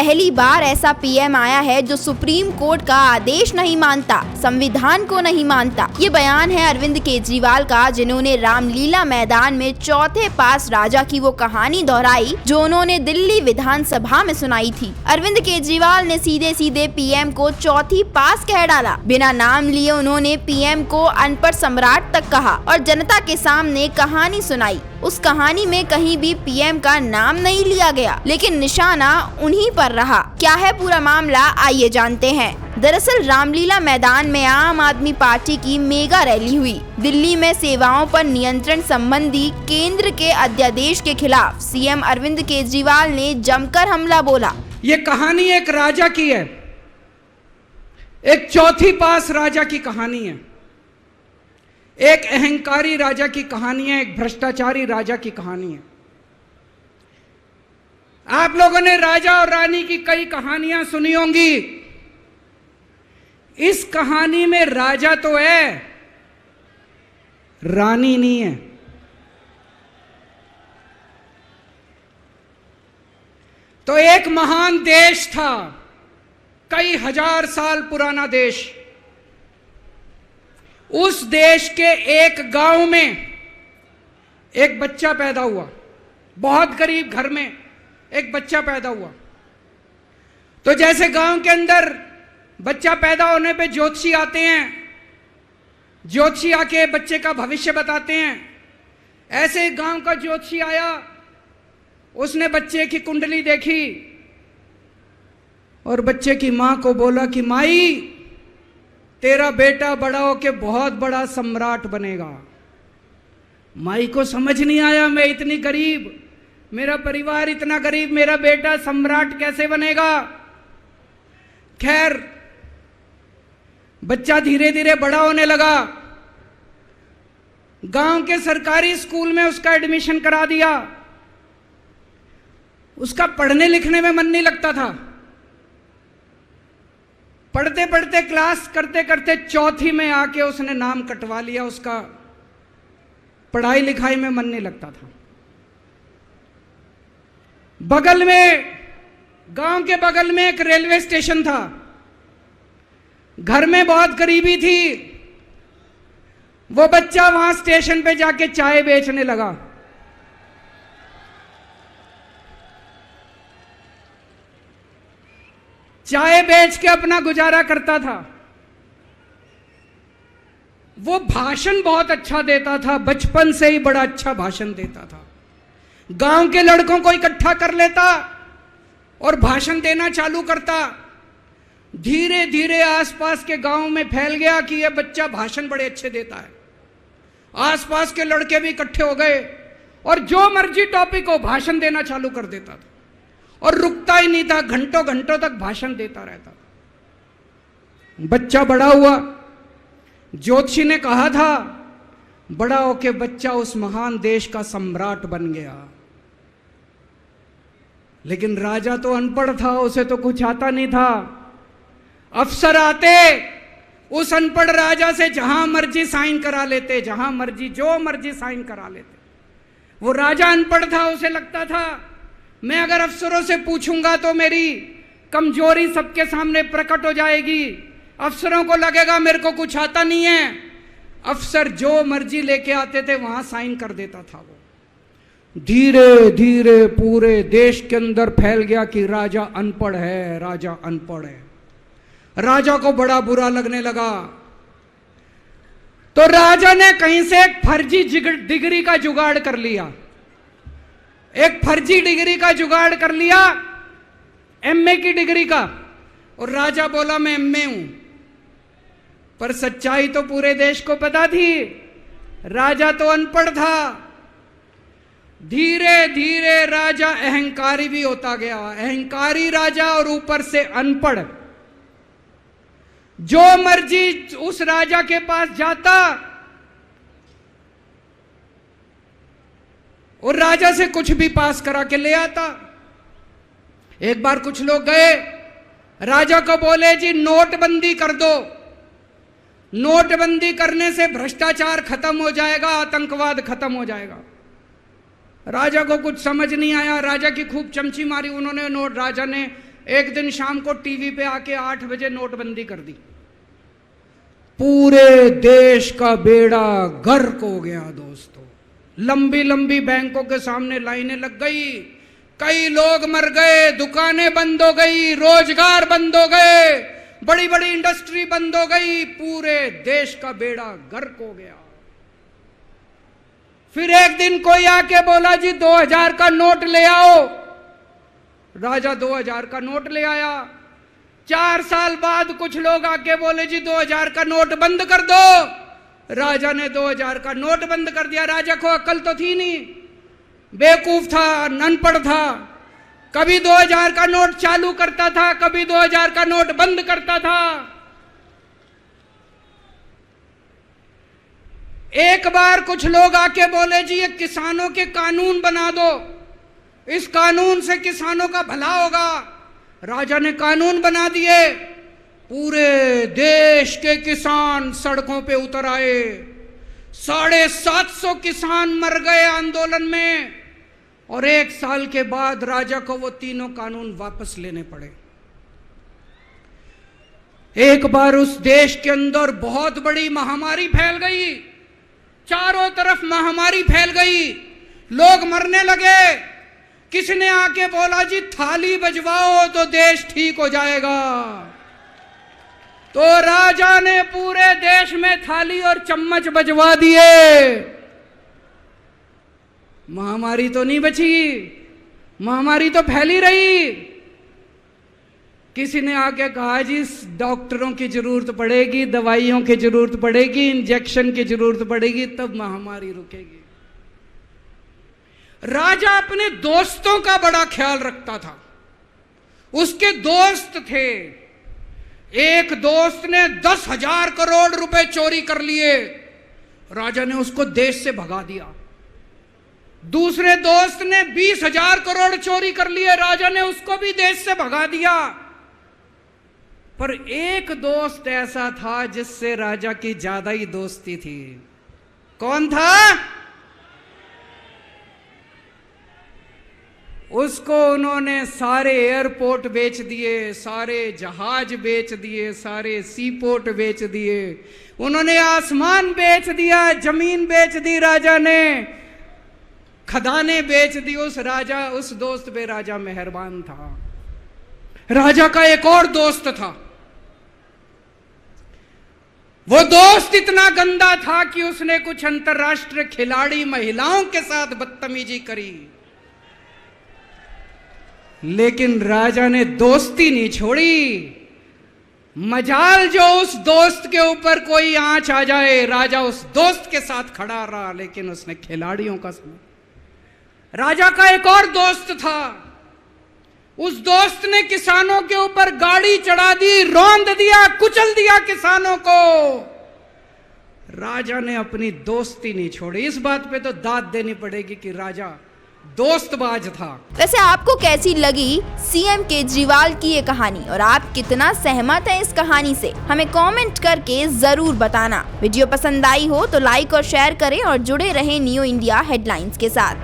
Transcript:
पहली बार ऐसा पीएम आया है जो सुप्रीम कोर्ट का आदेश नहीं मानता, संविधान को नहीं मानता। ये बयान है अरविंद केजरीवाल का, जिन्होंने रामलीला मैदान में चौथे पास राजा की वो कहानी दोहराई जो उन्होंने दिल्ली विधानसभा में सुनाई थी। अरविंद केजरीवाल ने सीधे सीधे पीएम को चौथी पास कह डाला। बिना नाम लिए उन्होंने पीएम को अनपढ़ सम्राट तक कहा और जनता के सामने कहानी सुनाई। उस कहानी में कहीं भी पीएम का नाम नहीं लिया गया, लेकिन निशाना उन्हीं पर रहा। क्या है पूरा मामला, आइए जानते हैं। दरअसल रामलीला मैदान में आम आदमी पार्टी की मेगा रैली हुई। दिल्ली में सेवाओं पर नियंत्रण संबंधी केंद्र के अध्यादेश के खिलाफ सीएम अरविंद केजरीवाल ने जमकर हमला बोला। ये कहानी एक राजा की है, एक चौथी पास राजा की कहानी है, एक अहंकारी राजा की कहानी है, एक भ्रष्टाचारी राजा की कहानी है। आप लोगों ने राजा और रानी की कई कहानियां सुनी होंगी। इस कहानी में राजा तो है, रानी नहीं है। तो एक महान देश था, कई हजार साल पुराना देश। उस देश के एक गांव में एक बच्चा पैदा हुआ, बहुत गरीब घर में एक बच्चा पैदा हुआ। तो जैसे गांव के अंदर बच्चा पैदा होने पे ज्योतिषी आते हैं, ज्योतिषी आके बच्चे का भविष्य बताते हैं, ऐसे गांव का ज्योतिषी आया। उसने बच्चे की कुंडली देखी और बच्चे की मां को बोला कि माई, तेरा बेटा बड़ा होके बहुत बड़ा सम्राट बनेगा। माई को समझ नहीं आया, मैं इतनी गरीब, मेरा परिवार इतना गरीब, मेरा बेटा सम्राट कैसे बनेगा। खैर, बच्चा धीरे धीरे बड़ा होने लगा। गांव के सरकारी स्कूल में उसका एडमिशन करा दिया। उसका पढ़ने लिखने में मन नहीं लगता था। पढ़ते पढ़ते, क्लास करते करते चौथी में आके उसने नाम कटवा लिया। उसका पढ़ाई लिखाई में मन नहीं लगता था। बगल में, गांव के बगल में एक रेलवे स्टेशन था। घर में बहुत गरीबी थी। वो बच्चा वहां स्टेशन पे जाके चाय बेचने लगा। चाय बेच के अपना गुजारा करता था। वो भाषण बहुत अच्छा देता था, बचपन से ही बड़ा अच्छा भाषण देता था। गांव के लड़कों को इकट्ठा कर लेता और भाषण देना चालू करता। धीरे धीरे आसपास के गांव में फैल गया कि यह बच्चा भाषण बड़े अच्छे देता है। आसपास के लड़के भी इकट्ठे हो गए और जो मर्जी टॉपिक हो भाषण देना चालू कर देता था और रुकता ही नहीं था, घंटों घंटों तक भाषण देता रहता था। बच्चा बड़ा हुआ। ज्योतिषी ने कहा था बड़ा होके बच्चा उस महान देश का सम्राट बन गया। लेकिन राजा तो अनपढ़ था, उसे तो कुछ आता नहीं था। अफसर आते, उस अनपढ़ राजा से जहां मर्जी साइन करा लेते, जहां मर्जी जो मर्जी साइन करा लेते। वो राजा अनपढ़ था, उसे लगता था मैं अगर अफसरों से पूछूंगा तो मेरी कमजोरी सबके सामने प्रकट हो जाएगी। अफसरों को लगेगा मेरे को कुछ आता नहीं है। अफसर जो मर्जी लेके आते थे वहां साइन कर देता था। वो धीरे धीरे पूरे देश के अंदर फैल गया कि राजा अनपढ़ है, राजा अनपढ़ है। राजा को बड़ा बुरा लगने लगा। तो राजा ने कहीं से एक फर्जी डिग्री का जुगाड़ कर लिया। एक फर्जी डिग्री का जुगाड़ कर लिया, एमए की डिग्री का। और राजा बोला मैं एमए हूं। पर सच्चाई तो पूरे देश को पता थी, राजा तो अनपढ़ था। धीरे धीरे राजा अहंकारी भी होता गया। अहंकारी राजा और ऊपर से अनपढ़। जो मर्जी उस राजा के पास जाता और राजा से कुछ भी पास करा के ले आता। एक बार कुछ लोग गए, राजा को बोले जी नोटबंदी कर दो, नोटबंदी करने से भ्रष्टाचार खत्म हो जाएगा, आतंकवाद खत्म हो जाएगा। राजा को कुछ समझ नहीं आया। राजा की खूब चमची मारी उन्होंने। राजा ने एक दिन शाम को टीवी पे आके 8 बजे नोटबंदी कर दी। पूरे देश का बेड़ा गर्क हो गया दोस्तों। लंबी लंबी बैंकों के सामने लाइनें लग गई, कई लोग मर गए, दुकानें बंद हो गई, रोजगार बंद हो गए, बड़ी बड़ी इंडस्ट्री बंद हो गई, पूरे देश का बेड़ा गर्क हो गया। फिर एक दिन कोई आके बोला जी 2000 का नोट ले आओ। राजा 2000 का नोट ले आया। 4 साल बाद कुछ लोग आके बोले जी 2000 का नोट बंद कर दो। राजा ने 2000 का नोट बंद कर दिया। राजा को अक्ल तो थी नहीं, बेवकूफ था, अनपढ़ था। कभी 2000 का नोट चालू करता था, कभी 2000 का नोट बंद करता था। एक बार कुछ लोग आके बोले जी ये किसानों के कानून बना दो, इस कानून से किसानों का भला होगा। राजा ने कानून बना दिए। पूरे देश के किसान सड़कों पे उतर आए। 750 किसान मर गए आंदोलन में, और 1 साल के बाद राजा को वो तीनों कानून वापस लेने पड़े। एक बार उस देश के अंदर बहुत बड़ी महामारी फैल गई, चारों तरफ महामारी फैल गई, लोग मरने लगे। किसी ने आके बोला जी थाली बजवाओ तो देश ठीक हो जाएगा। तो राजा ने पूरे देश में थाली और चम्मच बजवा दिए। महामारी तो नहीं बची, महामारी तो फैली रही। किसी ने आके कहा जी डॉक्टरों की जरूरत पड़ेगी, दवाइयों की जरूरत पड़ेगी, इंजेक्शन की जरूरत पड़ेगी, तब महामारी रुकेगी। राजा अपने दोस्तों का बड़ा ख्याल रखता था। उसके दोस्त थे। एक दोस्त ने 10,000 करोड़ रुपए चोरी कर लिए, राजा ने उसको देश से भगा दिया। दूसरे दोस्त ने 20,000 करोड़ चोरी कर लिए, राजा ने उसको भी देश से भगा दिया। पर एक दोस्त ऐसा था जिससे राजा की ज्यादा ही दोस्ती थी। कौन था? उसको उन्होंने सारे एयरपोर्ट बेच दिए, सारे जहाज बेच दिए, सारे सी पोर्ट बेच दिए, उन्होंने आसमान बेच दिया, जमीन बेच दी राजा ने, खदानें बेच दी। उस दोस्त पे राजा मेहरबान था। राजा का एक और दोस्त था। वो दोस्त इतना गंदा था कि उसने कुछ अंतर्राष्ट्रीय खिलाड़ी महिलाओं के साथ बदतमीजी करी, लेकिन राजा ने दोस्ती नहीं छोड़ी। मजाल जो उस दोस्त के ऊपर कोई आंच आ जाए, राजा उस दोस्त के साथ खड़ा रहा, लेकिन उसने खिलाड़ियों का सुना। राजा का एक और दोस्त था। उस दोस्त ने किसानों के ऊपर गाड़ी चढ़ा दी, रौंद दिया, कुचल दिया किसानों को। राजा ने अपनी दोस्ती नहीं छोड़ी। इस बात पे तो दाद देनी पड़ेगी कि राजा दोस्तबाज था। वैसे आपको कैसी लगी सीएम केजरीवाल की ये कहानी, और आप कितना सहमत हैं इस कहानी से, हमें कमेंट करके जरूर बताना। वीडियो पसंद आई हो तो लाइक और शेयर करें, और जुड़े रहें न्यू इंडिया हेडलाइंस के साथ।